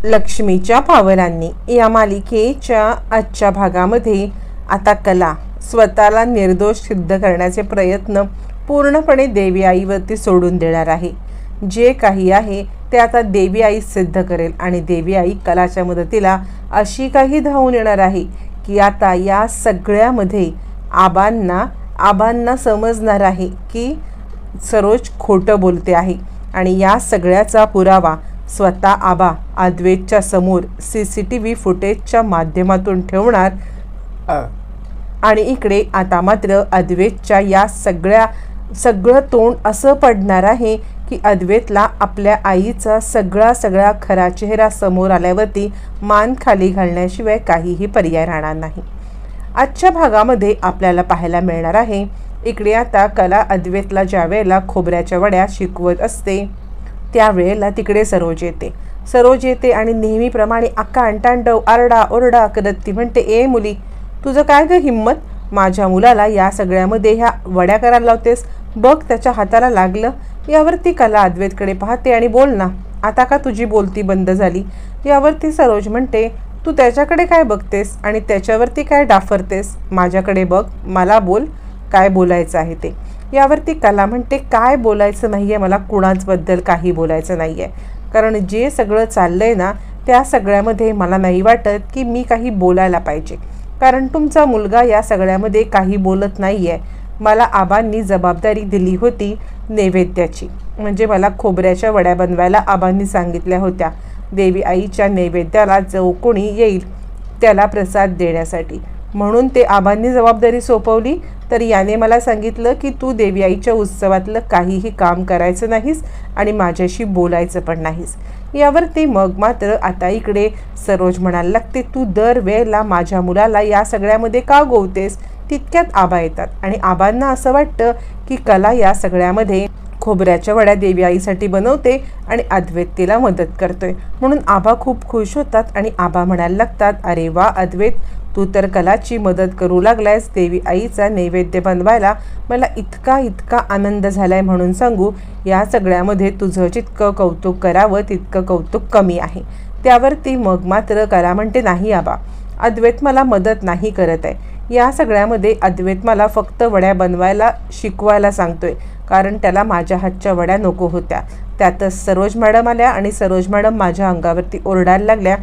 लक्ष्मीच्या पावलांनी या मालिकेच्या आजच्या भागामध्ये आता कला स्वतःला निर्दोष सिद्ध करण्याचे प्रयत्न पूर्णपणे देवी आईवरती सोडून देणार आहे। जे काही आहे ते आता देवी आई सिद्ध करेल आणि देवी आई कलाच्या मदतीला अशी काही धावून येणार आहे की आता या सगळ्यामध्ये आबांना समजणार आहे की सरोज खोटं बोलते आहे आणि या सगळ्याचा पुरावा स्वतः आबा अद्वैतच्या समोर CCTV फुटेजच्या माध्यमातून ठेवणार। आणि इकडे आता मात्र अद्वैतच्या या सगळं तोंड असं पडणार आहे की अद्वैतला आपल्या आईचा सगळा खरा चेहरा समोर आल्यावरती मान खाली घालण्याशिवाय काहीही पर्याय राहणार नाही। आजच्या भागामध्ये आपल्याला पाहायला मिळणार आहे इकडे आता कला अद्वैतला ज्या वेळेला खोबऱ्याच्या वड्या शिकवत असते त्यावेळेला तिकडे सरोज येते आणि नेहमीप्रमाणे आकांतांडव आरडा ओरडा करत ती म्हणते, ए मुली, तुझं काय ग हिम्मत, माझ्या मुलाला या सगळ्यामध्ये ह्या वड्या करायला लावतेस, बघ त्याच्या हाताला लागलं। यावरती कला अद्वैतकडे पाहते आणि बोल ना, आता का तुझी बोलती बंद झाली। यावरती सरोज म्हणते, तू त्याच्याकडे काय बघतेस आणि त्याच्यावरती काय डाफरतेस, माझ्याकडे बघ, मला बोल काय बोलायचं आहे ते। यावरती कला म्हणते, काय बोलायचं नाहीये मला, कुणाचबद्दल काही बोलायचं नाहीये, कारण जे सगळं चाललंय ना त्या सगळ्यामध्ये मला नाही वाटत की मी काही बोलायला पाहिजे, कारण तुमचा मुलगा या सगळ्यामध्ये काही बोलत नाहीये। मला आबांनी जबाबदारी दिली होती नैवेद्याची, म्हणजे मला खोबऱ्याच्या वड्या बनवायला आबांनी सांगितल्या होत्या देवी आईच्या नैवेद्याला जो कोणी येईल त्याला प्रसाद देण्यासाठी, म्हणून ते आबांनी जबाबदारी सोपवली। तर याने मला सांगितलं की तू देवी आईच्या उत्सवातलं काहीही काम करायचं नाहीस आणि माझ्याशी बोलायचं पण नाहीस। यावरती मग मात्र आता इकडे सरोज म्हणायला लागते, तू दरवेळेला माझ्या मुलाला या सगळ्यामध्ये का गोवतेस। तितक्यात आबा येतात आणि आबांना असं वाटतं की कला या सगळ्यामध्ये खोबऱ्याच्या वड्या देवी आईसाठी बनवते आणि अद्वैत तिला मदत करतोय, म्हणून आबा खूप खुश होतात आणि आबा म्हणायला लागतात, अरे वा अद्वैत, तू तर कलाची मदत करू लागलायस देवी आईचा नैवेद्य बनवायला, मला इतका आनंद झालाय म्हणून सांगू, या सगळ्यामध्ये तुझं जितकं कौतुक करावं तितकं कौतुक कमी आहे। त्यावरती मग मात्र कला म्हणते, नाही आबा, अद्वैत मला मदत नाही करत आहे, या सगळ्यामध्ये अद्वैत मला फक्त वड्या बनवायला शिकवायला सांगतोय, कारण त्याला माझ्या हातच्या वड्या नको होत्या। त्यातच सरोज मॅडम आल्या आणि सरोज मॅडम माझ्या अंगावरती ओरडायला लागल्या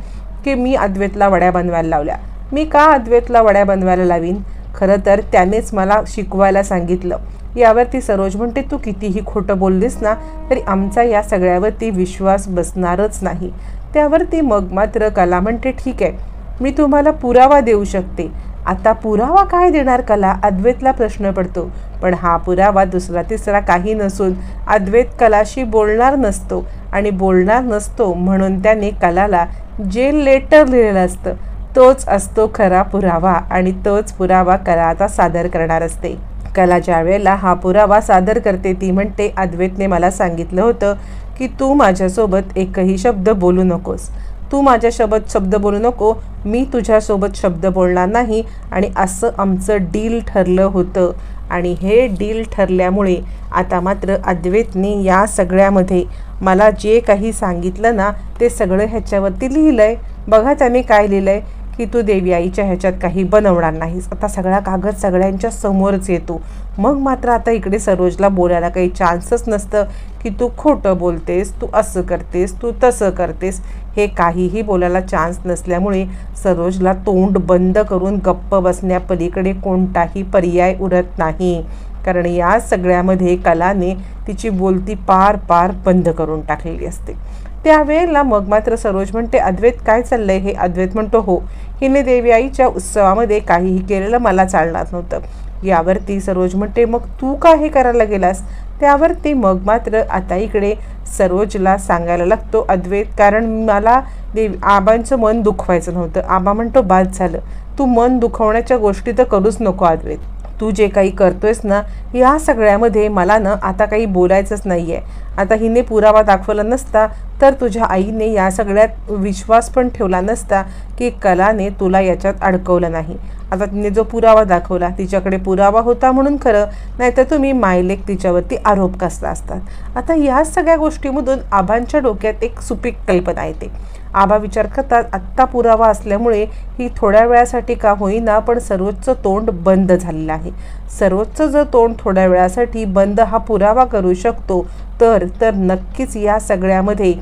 की मी अद्वैतला वड्या बनवायला लावल्या। मी का अद्वैतला वड्या बनवायला लावीन, खरं तर त्यानेच मला शिकवायला सांगितलं। यावरती सरोज म्हणते, तू कितीही खोटं बोललीस ना तरी आमचा या सगळ्यावरती विश्वास बसणारच नाही। त्यावरती मग मात्र कला म्हणते, ठीक आहे, मी तुम्हाला पुरावा देऊ शकते। आता पुरावा काय देणार कला, अद्वैतला प्रश्न पडतो, पण हा पुरावा दुसरा तिसरा काही नसून अद्वैत कलाशी बोलणार नसतो आणि बोलणार नसतो म्हणून त्याने कलाला जे लेटर लिहिलेलं असतं तोच असतो खरा पुरावा आणि तोच पुरावा कला आता सादर करणार असते। कला ज्या वेळेला हा पुरावा सादर करते ती म्हणते, अद्वैतने मला सांगितलं होतं की तू माझ्यासोबत एकही शब्द बोलू नकोस, तू माझ्यासोबत शब्द बोलू नको, मी तुझ्यासोबत शब्द बोलणार नाही आणि असं आमचं डील ठरलं होतं। आणि हे डील ठरल्यामुळे आता मात्र अद्वैतने या सगळ्यामध्ये मला जे काही सांगितलं ना ते सगळं ह्याच्यावरती लिहिलंय। बघा त्याने काय लिहिलंय की तू देवी आईच्या ह्याच्यात काही बनवणार नाहीस। आता सगळा कागद सगळ्यांच्या समोरच येतो। मग मात्र आता इकडे सरोजला बोलायला काही चान्सच नसतं की तू खोटं बोलतेस, तू असं करतेस, तू तसं करतेस, हे काहीही बोलायला चान्स नसल्यामुळे सरोजला तोंड बंद करून गप्प बसण्यापलीकडे कोणताही पर्याय उरत नाही, कारण या सगळ्यामध्ये कलाने तिची बोलती पार बंद करून टाकलेली असते। त्यावेळेला मग मात्र सरोज म्हणते, अद्वैत काय चाललंय हे। अद्वैत म्हणतो, हो, हिने देवी आईच्या उत्सवामध्ये काहीही केलेलं मला चालणार नव्हतं। यावरती सरोज म्हणते, मग तू का हे करायला गेलास। त्यावरती मग मात्र आता इकडे सरोजला सांगायला लागतो अद्वैत, कारण मला आबांचं मन दुखवायचं नव्हतं। आबा म्हणतो, बाद झालं, तू मन दुखवण्याच्या गोष्टी तर करूच नको अद्वैत, तू जे काही करतोयस ना या सगळ्यामध्ये मला ना आता काही बोलायचंच नाही आहे। आता हिने पुरावा दाखवला नसता तर तुझ्या आईने या सगळ्यात विश्वास पण ठेवला नसता की कलाने तुला याच्यात अडकवलं नाही। आता तिने जो पुरावा दाखवला, तिच्याकडे पुरावा होता म्हणून खरं, नाहीतर तुम्ही मायलेक तिच्यावरती आरोप कसला असतात. आता या सगळ्या गोष्टीमधून आबांच्या डोक्यात एक सुपीक कल्पना येते. आबा विचार करतात, आत्ता पुरावा असल्यामुळे ही थोड्या वेळासाठी का होईना पण सरोजचं तोंड बंद झालेलं आहे. सरोजचं जर तोंड थोड्या वेळासाठी बंद हा पुरावा करू शकतो तर नक्कीच या सगळ्यामध्ये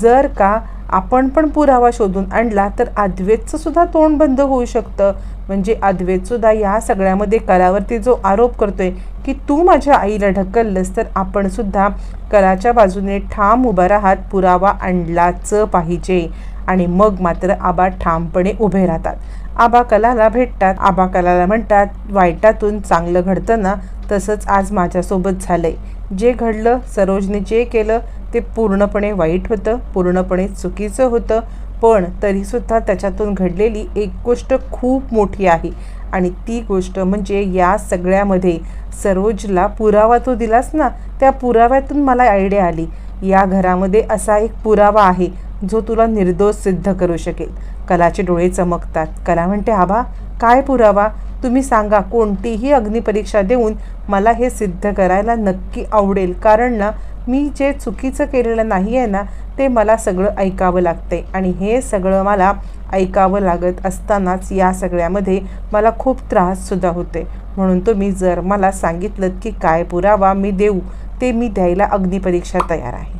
जर का आपण पण पुरावा शोधून आणला तर अद्वैतचं सुद्धा तोंड बंद होऊ शकतं. म्हणजे अद्वैतसुद्धा या सगळ्यामध्ये कलावरती जो आरोप करतोय की तू माझ्या आईला ढकललंस, तर आपण सुद्धा कलाच्या बाजूने ठाम उभा राहत पुरावा आणलाच पाहिजे. आणि मग मात्र आबा ठामपणे उभे राहतात. आबा कलाला भेटतात. आबा कलाला म्हणतात, वाईटातून चांगलं घडतं ना, तसंच आज माझ्यासोबत झालंय. जे घडलं, सरोजने जे केलं ते पूर्णपणे वाईट होतं, पूर्णपणे चुकीचं होतं, पण तरीसुद्धा त्याच्यातून घडलेली एक गोष्ट खूप मोठी आहे. आणि ती गोष्ट म्हणजे या सगळ्यामध्ये सरोजला पुरावा तो दिलास ना, त्या पुराव्यातून मला आयडिया आली, या घरामध्ये असा एक पुरावा आहे जो तुला निर्दोष सिद्ध करू शकेल. कलाचे डोळे चमकतात. कला म्हणते, आबा काय पुरावा? तुम्ही सांगा. कोणतीही अग्निपरीक्षा देऊन मला हे सिद्ध करायला नक्की आवडेल. कारण ना, मी जे चुकीचं केलेलं नाही आहे ना, ते मला सगळं ऐकावं लागतंय. आणि हे सगळं मला ऐकावं लागत असतानाच या सगळ्यामध्ये मला खूप त्राससुद्धा होते. म्हणून तुम्ही जर मला सांगितलं की काय पुरावा मी देऊ, ते मी द्यायला अग्निपरीक्षा तयार आहे.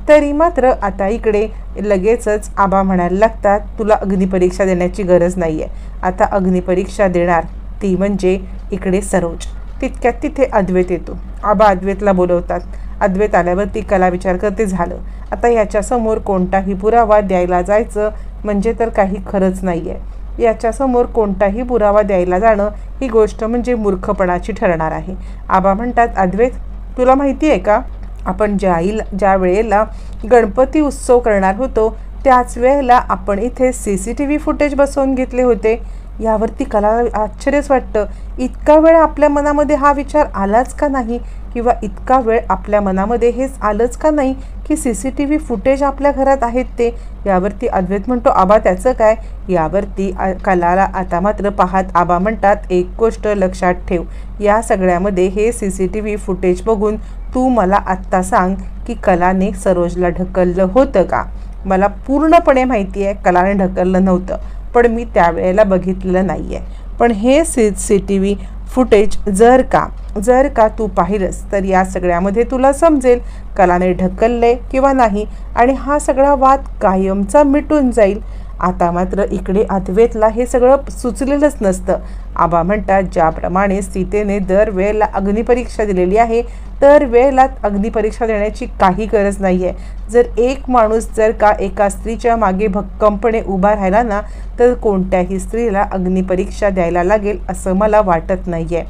तरी मात्र आता इकडे लगेचच आबा म्हणायला लागतात, तुला अग्निपरीक्षा देण्याची गरज नाही आहे. आता अग्निपरीक्षा देणार ती म्हणजे इकडे सरोज. तितक्यात तिथे अद्वैत येतो. आबा अद्वैतला बोलवतात. अद्वैत आल्यावरती कला विचार करते, झालं आता याच्यासमोर कोणताही पुरावा द्यायला जायचं म्हणजे तर काही खरंच नाही आहे. याच्यासमोर कोणताही पुरावा द्यायला जाणं ही गोष्ट म्हणजे मूर्खपणाची ठरणार आहे. आबा म्हणतात, अद्वैत तुला माहिती आहे का, आपण ज्या वेळेला गणपती उत्सव करणार होतो त्याच वेळेला आपण इथे CCTV फुटेज बसवून घेतले होते. यावरती कलाला आश्चर्यच वाटतं. इतका वेळ आपल्या मनामध्ये हा विचार आलाच का नाही, किंवा इतका वेळ आपल्या मनामध्ये हेच आलंच का नाही की CCTV फुटेज आपल्या घरात आहेत ते. यावरती अद्वैत म्हणतो, आबा त्याचं काय? यावरती कलाला आता मात्र पाहत आबा म्हणतात, एक गोष्ट लक्षात ठेव, या सगळ्यामध्ये हे CCTV फुटेज बघून तू मला आत्ता सांग की कलाने सरोजला ढकललं होतं का? मला पूर्णपणे माहिती आहे कलाने ढकललं नव्हतं, पण मी त्यावेळेला बघितलेलं नाही आहे. पण हे CCTV फुटेज जर का तू पाहिलंस तर या सगळ्यामध्ये तुला समजेल कलाने ढकलले किंवा नाही, आणि हा सगळा वाद कायमचा मिटून जाईल. आता मात्र इकडे अद्वैतला हे सगळं सुचलेलंच नसतं. आबा म्हणतात, ज्याप्रमाणे सीतेने दरवेळेला अग्निपरीक्षा दिलेली आहे, दरवेळेला अग्निपरीक्षा देण्याची काही गरज नाही आहे. जर एक माणूस जर का एका स्त्रीच्या मागे भक्कमपणे उभा राहिला ना, तर कोणत्याही स्त्रीला अग्निपरीक्षा द्यायला लागेल असं मला वाटत नाही आहे.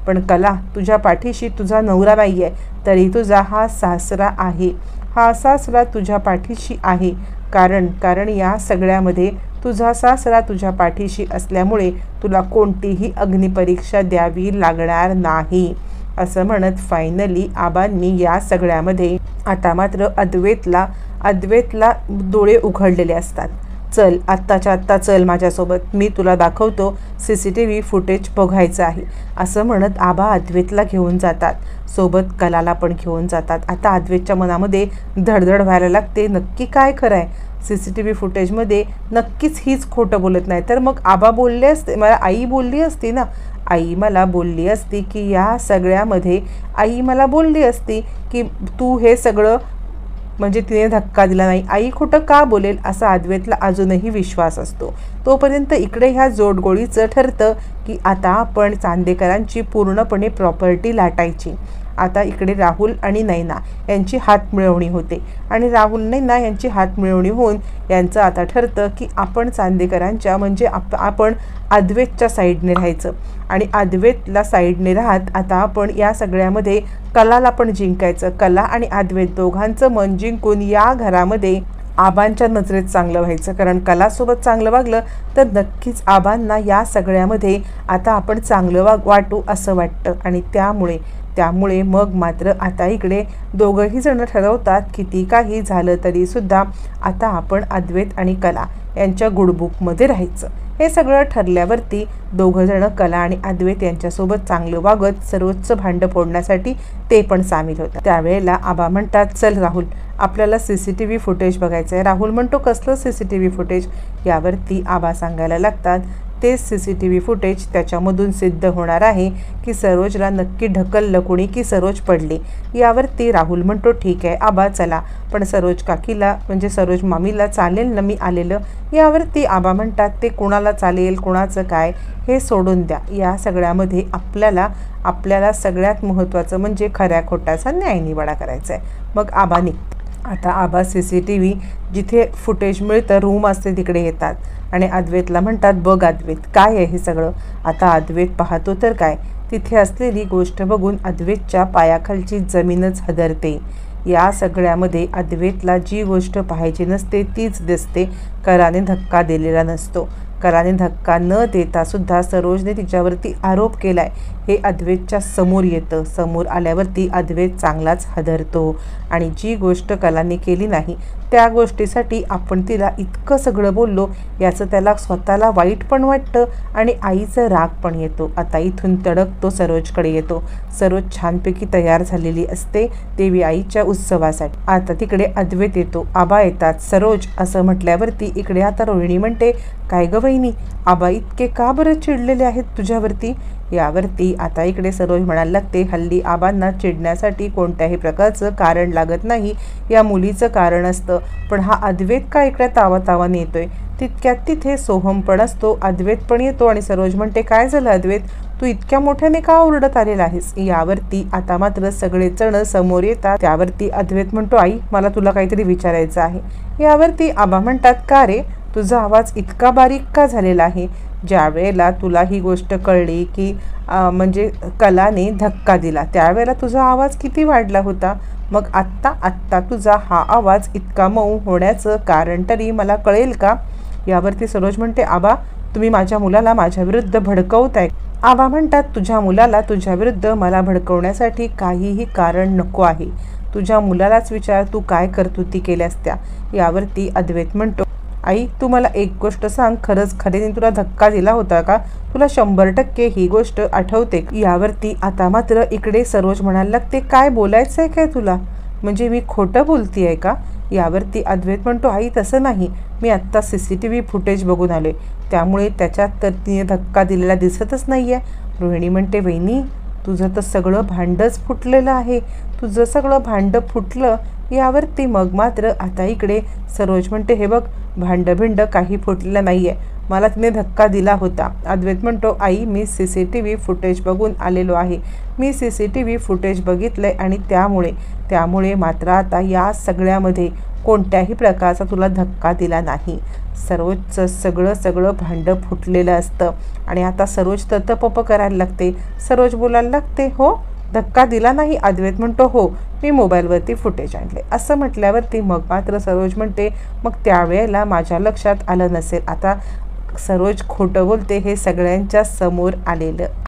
पण कला, तुझ्या पाठीशी तुझा नवरा नाही आहे, तरी तुझा हा सासरा आहे. हा सासरा तुझ्या पाठीशी आहे. कारण या सगळ्यामध्ये तुझा सासरा तुझ्या पाठीशी असल्यामुळे तुला कोणतीही अग्निपरीक्षा द्यावी लागणार नाही, असं म्हणत फायनली आबांनी या सगळ्यामध्ये आता मात्र अद्वैतला डोळे उघडलेले असतात. चल, आत्ताच्या आत्ता चल माझ्यासोबत, मी तुला दाखवतो. CCTV फुटेज बघायचं आहे, असं म्हणत आबा अद्वैतला घेऊन जातात. सोबत कलाला पण घेऊन जातात. आता अद्वैतच्या मनामध्ये धडधड व्हायला लागते, नक्की काय खरं आहे? CCTV फुटेजमध्ये नक्कीच हीच खोटं बोलत नाही तर मग आबा बोलले असते, मला आई बोलली असती ना, आई मला बोलली असती की या सगळ्यामध्ये आई मला बोलली असती की तू हे सगळं, म्हणजे तिने धक्का दिला नाही. आई खोटं का बोलेल असा अद्वैतला अजूनही विश्वास असतो. तोपर्यंत इकडे ह्या जोडगोळीचं ठरतं की आता आपण चांदेकरांची पूर्णपणे प्रॉपर्टी लाटायची. आता इकडे राहुल आणि नैना यांची हातमिळवणी होते आणि राहुल नैना यांची हातमिळवणी होऊन यांचं आता ठरतं की आपण चांदेकरांच्या म्हणजे आपण अद्वैतच्या साईडने राहायचं आणि अद्वैतला साईडने राहत आता आपण या सगळ्यामध्ये कलाला पण जिंकायचं. कला आणि अद्वैत दोघांचं मन जिंकून या घरामध्ये आबांच्या नजरेत चांगलं व्हायचं. कारण कलासोबत चांगलं वागलं तर नक्कीच आबांना या सगळ्यामध्ये आता आपण चांगलं वाटू असं वाटतं आणि त्यामुळे मग मात्र आता इकडे दोघंही जण ठरवतात किती काही झालं तरी सुद्धा आता आपण अद्वैत आणि कला यांच्या गुडबुकमध्ये राहायचं. हे सगळं ठरल्यावरती दोघं जण कला आणि अद्वैत यांच्यासोबत चांगलं वागत सरोजचं भांडं फोडण्यासाठी ते पण सामील होतं. त्यावेळेला आबा म्हणतात, चल राहुल, आपल्याला CCTV फुटेज बघायचं आहे. राहुल म्हणतो, कसलं CCTV फुटेज? यावरती आबा सांगायला लागतात, ते CCTV फुटेज त्याच्यामधून सिद्ध होणार आहे की सरोजला नक्की ढकललं कोणी की सरोज पडली. यावरती राहुल म्हणतो, ठीक आहे आबा, चला, पण सरोज काकीला म्हणजे सरोज मामीला चालेल ना मी आलेलं? यावरती आबा म्हणतात, ते कोणाला चालेल, कोणाचं काय हे सोडून द्या. या सगळ्यामध्ये आपल्याला सगळ्यात महत्त्वाचं म्हणजे खऱ्या खोट्याचा न्यायनिवाडा करायचा आहे. मग आबा आता आबा CCTV जिथे फुटेज मिळतं रूम असते तिकडे येतात आणि अद्वैतला म्हणतात, बघ अद्वैत, काय आहे हे सगळं? आता अद्वैत पाहतो तर काय, तिथे असलेली गोष्ट बघून अद्वैतच्या पायाखालची जमीनच हादरते. या सगळ्यामध्ये अद्वैतला जी गोष्ट पाहायची नसते तीच दिसते. कराने धक्का दिलेला नसतो. कराने धक्का न देता सुद्धा सरोजने तिच्यावरती आरोप केलाय हे अद्वैतच्या समोर येतं. समोर आल्यावरती अद्वैत चांगलाच हादरतो आणि जी गोष्ट कलाने केली नाही त्या गोष्टीसाठी आपण तिला इतकं सगळं बोललो याचं त्याला स्वतःला वाईट पण वाटतं आणि आईचं राग पण येतो. आता इथून तडक तो सरोजकडे येतो. सरोज छानपैकी तयार झालेली असते देवी आईच्या उत्सवासाठी. आता तिकडे अद्वैत येतो, आबा येतात. सरोज असं म्हटल्यावरती इकडे आता रोहिणी म्हणते, काय गं वहिनी, आबा इतके का बरं चिडलेले आहेत तुझ्यावरती? यावरती आता इकडे सरोज म्हणायला लागते, हल्ली आबांना चिडण्यासाठी कोणत्याही प्रकारचं कारण लागत नाही, या मुलीचं कारण असतं. पण हा अद्वैत का इकडे तावातावाने येतोय? तितक्यात तिथे सोहम पण असतो, अद्वैत पण येतो आणि सरोज म्हणते, काय झालं अद्वैत, तू इतक्या मोठ्याने का ओरडत आलेला आहेस? यावरती आता मात्र सगळेजण समोर येतात. त्यावरती अद्वैत म्हणतो, आई, मला तुला काहीतरी विचारायचं आहे. यावरती आबा म्हणतात, का रे, तुझा आवाज इतका बारीक का झालेला आहे? ज्या वेळेला तुला ही गोष्ट कळली की म्हणजे कलाने धक्का दिला त्यावेळेला तुझा आवाज किती वाढला होता, मग आत्ता तुझा हा आवाज इतका मऊ होण्याचं कारण तरी मला कळेल का? यावरती सरोज म्हणते, आबा, तुम्ही माझ्या मुलाला माझ्याविरुद्ध भडकवताय. आबा म्हणतात, तुझ्या मुलाला तुझ्याविरुद्ध मला भडकवण्यासाठी काहीही कारण नको आहे. तुझ्या मुलालाच विचार, तू काय कर्तृत्वी केल्यास त्या. यावरती अद्वैत म्हणतो, आई, तू मला एक गोष्ट सांग, खरेने तुला धक्का दिला होता का? तुला 100% ही गोष्ट आठवते? यावरती आता मात्र इकडे सरोज म्हणायला लागते, काय बोलायचं आहे काय तुला? म्हणजे मी खोटं बोलती आहे का? यावरती अद्वैत म्हणतो, आई, तसं नाही, मी आत्ता CCTV फुटेज बघून आले, त्यामुळे त्याच्यात तर तिने धक्का दिलेला दिसतच नाही आहे. रोहिणी म्हणते, वहिनी, तुझं तर सगळं भांडंच फुटलेलं आहे, तुझं सगळं भांडं फुटलं. यावरती मग मात्र आता इकडे सरोज म्हणते, हे बघ, भांडं काही फुटलेलं नाही आहे, मला तिने धक्का दिला होता. अद्वैत म्हणतो, आई, मी CCTV फुटेज बघून आलेलो आहे, मी CCTV फुटेज बघितलंय आणि त्यामुळे मात्र आता या सगळ्यामध्ये कोणत्याही प्रकारचा तुला धक्का दिला नाही. सरोजचं सगळं भांडं फुटलेलं असतं आणि आता सरोज ततपप करायला लागते. सरोज बोलायला लागते, हो, धक्का दिला नाही? अद्वैत म्हणतो, हो, मी मोबाईलवरती फुटेज आणले. असं म्हटल्यावरती मग मात्र सरोज म्हणते, मग त्यावेळेला माझ्या लक्षात आलं नसेल. आता सरोज खोटं बोलते हे सगळ्यांच्या समोर आलेलं